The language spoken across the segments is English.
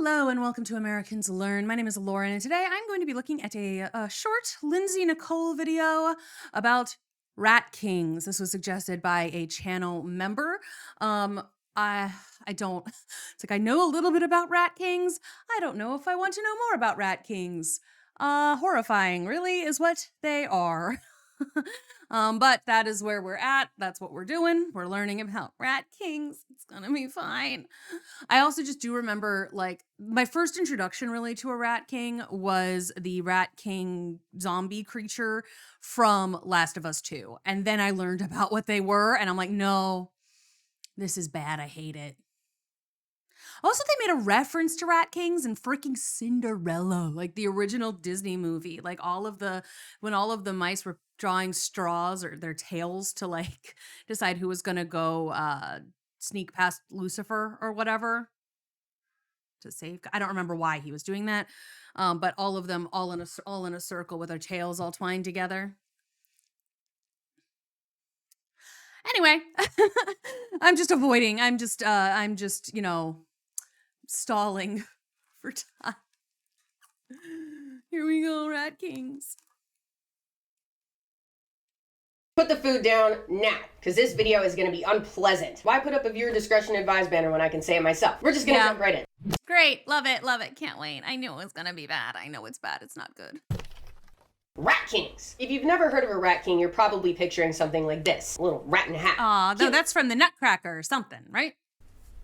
Hello and welcome to Americans Learn. My name is Lauren and today I'm going to be looking at a short Lindsay Nikole video about rat kings. This was suggested by a channel member. I don't, it's like I know a little bit about rat kings. I don't know if I want to know more about rat kings. Horrifying really is what they are. But that is where we're at. That's what we're doing. We're learning about rat kings. It's gonna be fine. I also just do remember, like, my first introduction really to a rat king was the rat king zombie creature from Last of Us 2. And then I learned about what they were, and I'm like, no, this is bad. I hate it. Also, they made a reference to rat kings in freaking Cinderella, like the original Disney movie. Like when all of the mice were drawing straws or their tails to like decide who was gonna go sneak past Lucifer or whatever to save. I don't remember why he was doing that, but all of them all in a circle with their tails all twined together. Anyway, I'm just stalling for time. Here we go, rat kings. Put the food down now, because this video is going to be unpleasant. Why put up a viewer discretion advised banner when I can say it myself? We're just going to jump right in. Great. Love it. Love it. Can't wait. I knew it was going to be bad. I know it's bad. It's not good. Rat kings. If you've never heard of a rat king, you're probably picturing something like this. A little rat in a hat. Aw, no, that's from the Nutcracker or something, right?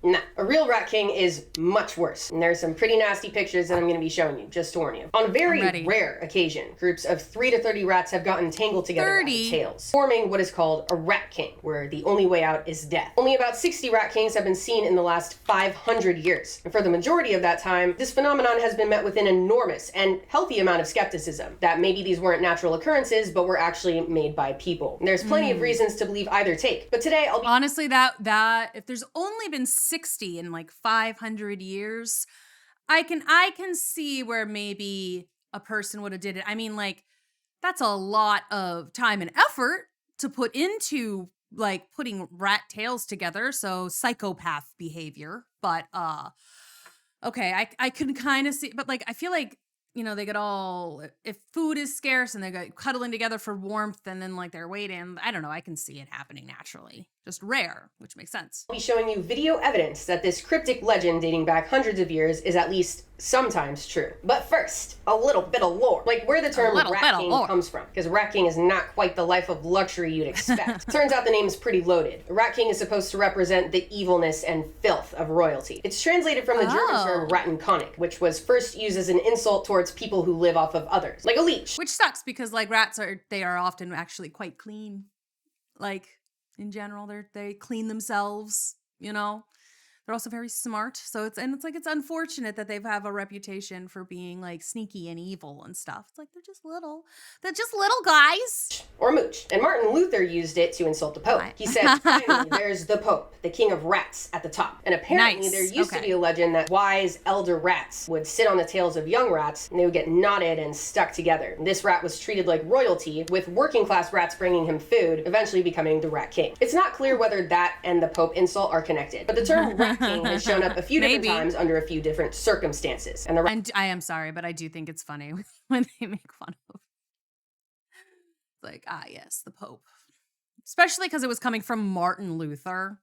Nah, a real rat king is much worse. And there's some pretty nasty pictures that I'm going to be showing you, just to warn you. On a very rare occasion, groups of 3 to 30 rats have gotten tangled together at the tails, forming what is called a rat king, where the only way out is death. Only about 60 rat kings have been seen in the last 500 years. And for the majority of that time, this phenomenon has been met with an enormous and healthy amount of skepticism, that maybe these weren't natural occurrences, but were actually made by people. And there's plenty of reasons to believe either take. But today, I'll be— Honestly, that if there's only been 60 in like 500 years, I can see where maybe a person would have did it. I mean, like, that's a lot of time and effort to put into like putting rat tails together, so psychopath behavior. But okay, I can kind of see, but like I feel like, you know, they get all, if food is scarce and they go cuddling together for warmth and then like they're waiting, I don't know, I can see it happening naturally. Just rare, which makes sense. I'll be showing you video evidence that this cryptic legend dating back hundreds of years is at least sometimes true. But first, a little bit of lore. Like where the term rat king comes from. Because rat king is not quite the life of luxury you'd expect. Turns out the name is pretty loaded. A rat king is supposed to represent the evilness and filth of royalty. It's translated from the German term rattenkönig, which was first used as an insult towards people who live off of others. Like a leech. Which sucks because like rats they are often actually quite clean. Like in general, they clean themselves, you know. They're also very smart, so it's unfortunate that they have a reputation for being like sneaky and evil and stuff. It's like they're just little guys. Or mooch. And Martin Luther used it to insult the Pope. He said, finally, there's the Pope, the king of rats, at the top. And apparently there used to be a legend that wise elder rats would sit on the tails of young rats and they would get knotted and stuck together. And this rat was treated like royalty, with working class rats bringing him food, eventually becoming the rat king. It's not clear whether that and the Pope insult are connected, but the term rat king has shown up a few different times under a few different circumstances. And I am sorry, but I do think it's funny when they make fun of, like, yes, the Pope. Especially because it was coming from Martin Luther.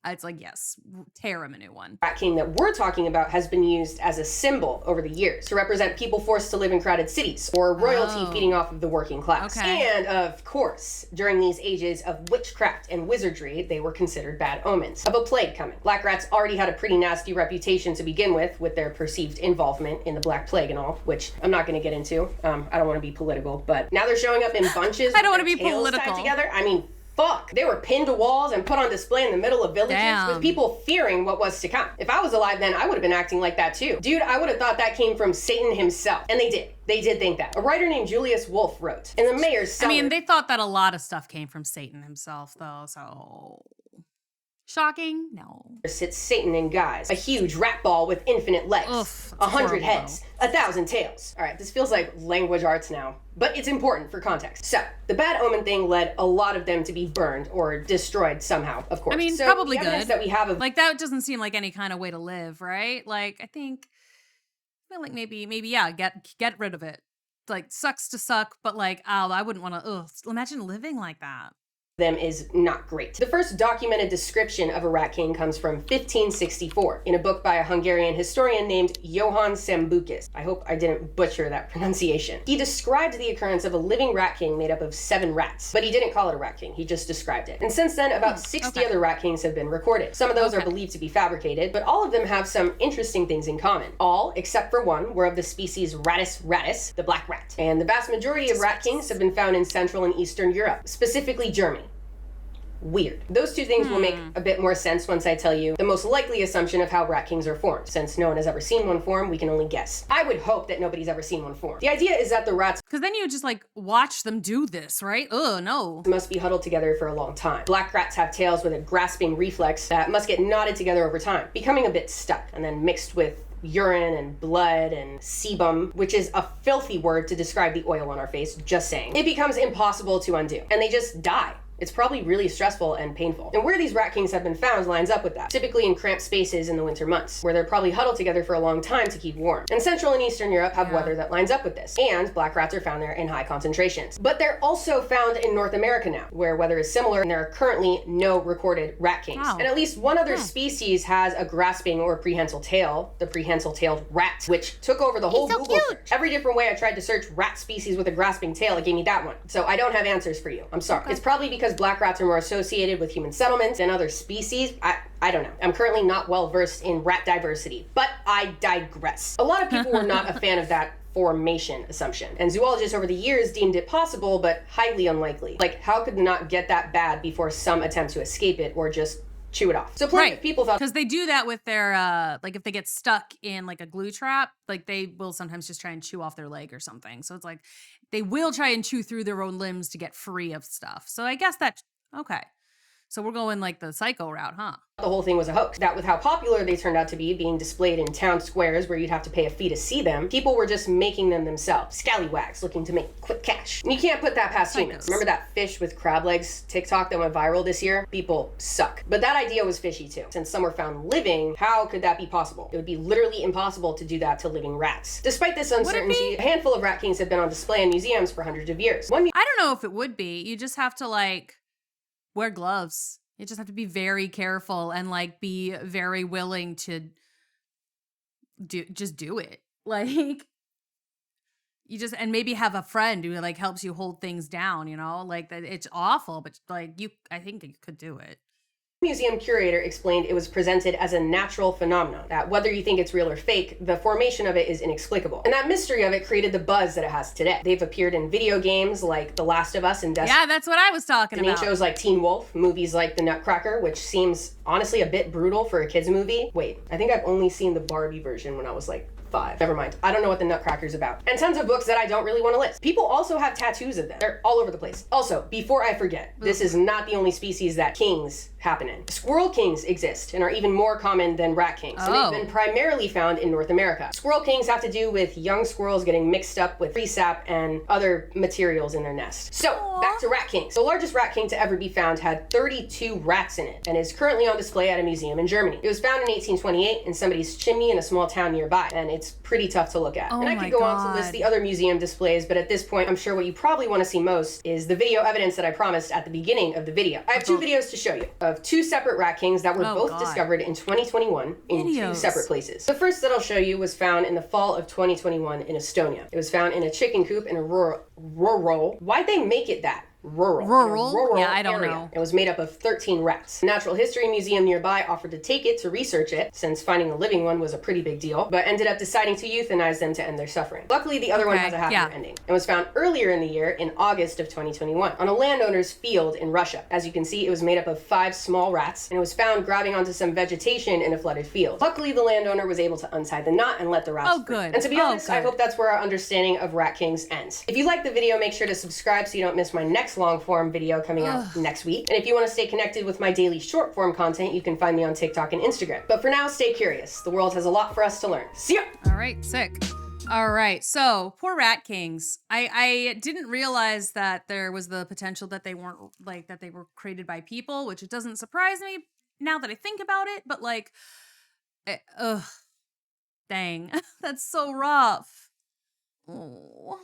It's like, yes, tear him a new one. Rat king that we're talking about has been used as a symbol over the years to represent people forced to live in crowded cities or royalty feeding off of the working class. And of course, during these ages of witchcraft and wizardry, they were considered bad omens of a plague coming. Black rats already had a pretty nasty reputation to begin with their perceived involvement in the Black Plague and all, which I'm not going to get into. I don't want to be political, but now they're showing up in bunches. I don't want to be political. Tied together. I mean, fuck. They were pinned to walls and put on display in the middle of villages with people fearing what was to come. If I was alive then, I would have been acting like that too. Dude, I would have thought that came from Satan himself. And they did. They did think that. A writer named Julius Wolfe wrote, in the mayor's cellar— I mean, they thought that a lot of stuff came from Satan himself, though, so Shocking? No. Sits Satan in guise. A huge rat ball with infinite legs. Oof, 100 heads. 1,000 tails. Alright, this feels like language arts now, but it's important for context. So, the bad omen thing led a lot of them to be burned or destroyed somehow, of course. I mean, so probably the good. That we have of like, that doesn't seem like any kind of way to live, right? Like, I feel like maybe, yeah, get rid of it. Like, sucks to suck, but like, oh, I wouldn't want to, imagine living like that. Them is not great. The first documented description of a rat king comes from 1564 in a book by a Hungarian historian named Johann Sambukis. I hope I didn't butcher that pronunciation. He described the occurrence of a living rat king made up of 7 rats, but he didn't call it a rat king, he just described it. And since then, about 60 other rat kings have been recorded. Some of those are believed to be fabricated, but all of them have some interesting things in common. All, except for one, were of the species Rattus rattus, the black rat. And the vast majority of rat kings have been found in Central and Eastern Europe, specifically Germany. Weird. Those two things will make a bit more sense once I tell you the most likely assumption of how rat kings are formed. Since no one has ever seen one form, we can only guess. I would hope that nobody's ever seen one form. The idea is that the rats, because then you just like watch them do this, right? Oh no. Must be huddled together for a long time. Black rats have tails with a grasping reflex that must get knotted together over time, becoming a bit stuck and then mixed with urine and blood and sebum, which is a filthy word to describe the oil on our face, just saying. It becomes impossible to undo, and they just die. It's probably really stressful and painful. And where these rat kings have been found lines up with that, typically in cramped spaces in the winter months, where they're probably huddled together for a long time to keep warm. And Central and Eastern Europe have weather that lines up with this, and black rats are found there in high concentrations. But they're also found in North America now, where weather is similar, and there are currently no recorded rat kings. And at least one other species has a grasping or prehensile tail, the prehensile-tailed rat, which took over the whole Google search. Every different way I tried to search rat species with a grasping tail, it gave me that one. So I don't have answers for you. I'm sorry. It's probably because black rats are more associated with human settlements and other species. I don't know. I'm currently not well versed in rat diversity, but I digress. A lot of people were not a fan of that formation assumption, and zoologists over the years deemed it possible, but highly unlikely. Like, how could it not get that bad before some attempt to escape it or just chew it off? So plenty of people thought, because they do that with their like if they get stuck in like a glue trap, like they will sometimes just try and chew off their leg or something. So it's like they will try and chew through their own limbs to get free of stuff. So I guess that okay. So we're going like the psycho route, huh? The whole thing was a hoax. That with how popular they turned out to be, being displayed in town squares where you'd have to pay a fee to see them, people were just making them themselves. Scallywags looking to make quick cash. And you can't put that past humans. Remember that fish with crab legs TikTok that went viral this year? People suck. But that idea was fishy too. Since some were found living, how could that be possible? It would be literally impossible to do that to living rats. Despite this uncertainty, a handful of rat kings have been on display in museums for hundreds of years. I don't know if it would be. You just have to like wear gloves. You just have to be very careful and like be very willing to do it. Like you just, and maybe have a friend who like helps you hold things down, you know, like that. It's awful, but like I think you could do it. Museum curator explained it was presented as a natural phenomenon, that whether you think it's real or fake, the formation of it is inexplicable. And that mystery of it created the buzz that it has today. They've appeared in video games like The Last of Us and Yeah, that's what I was talking about. Shows like Teen Wolf, movies like The Nutcracker, which seems honestly a bit brutal for a kid's movie. Wait, I think I've only seen the Barbie version when I was like 5. Never mind. I don't know what The Nutcracker's about. And tons of books that I don't really want to list. People also have tattoos of them. They're all over the place. Also, before I forget, this is not the only species that kings happen in. Squirrel kings exist and are even more common than rat kings. And they've been primarily found in North America. Squirrel kings have to do with young squirrels getting mixed up with tree sap and other materials in their nest. So, back to rat kings. The largest rat king to ever be found had 32 rats in it and is currently on display at a museum in Germany. It was found in 1828 in somebody's chimney in a small town nearby, and it's pretty tough to look at. And I could go on to list the other museum displays, but at this point, I'm sure what you probably want to see most is the video evidence that I promised at the beginning of the video. I have 2 videos to show you of 2 separate rat kings that were both discovered in 2021 in 2 separate places. The first that I'll show you was found in the fall of 2021 in Estonia. It was found in a chicken coop in a rural. Why'd they make it that? Rural. Yeah, I don't know. It was made up of 13 rats. The Natural History Museum nearby offered to take it to research it, since finding a living one was a pretty big deal, but ended up deciding to euthanize them to end their suffering. Luckily, the other one has a happier ending, and was found earlier in the year in August of 2021 on a landowner's field in Russia. As you can see, it was made up of 5 small rats, and it was found grabbing onto some vegetation in a flooded field. Luckily, the landowner was able to untie the knot and let the rats free. And to be honest, I hope that's where our understanding of rat kings ends. If you liked the video, make sure to subscribe so you don't miss my next next long form video coming out next week. And if you want to stay connected with my daily short form content, you can find me on TikTok and Instagram. But for now, stay curious. The world has a lot for us to learn. See ya! All right, sick. All right, so poor rat kings. I didn't realize that there was the potential that they weren't like that they were created by people, which it doesn't surprise me now that I think about it. But like, dang, that's so rough. Oh.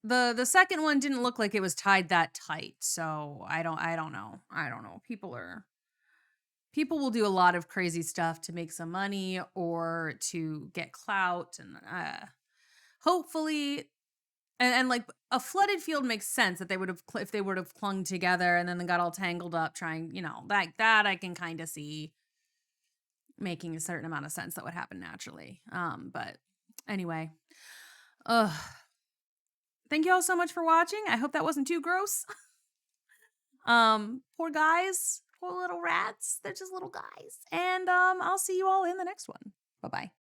The second one didn't look like it was tied that tight, so I don't know. People will do a lot of crazy stuff to make some money or to get clout, and hopefully, and like a flooded field makes sense that they would have if they would have clung together and then they got all tangled up trying, like that I can kind of see making a certain amount of sense that would happen naturally. But anyway, thank you all so much for watching. I hope that wasn't too gross. Poor guys. Poor little rats. They're just little guys. And I'll see you all in the next one. Bye-bye.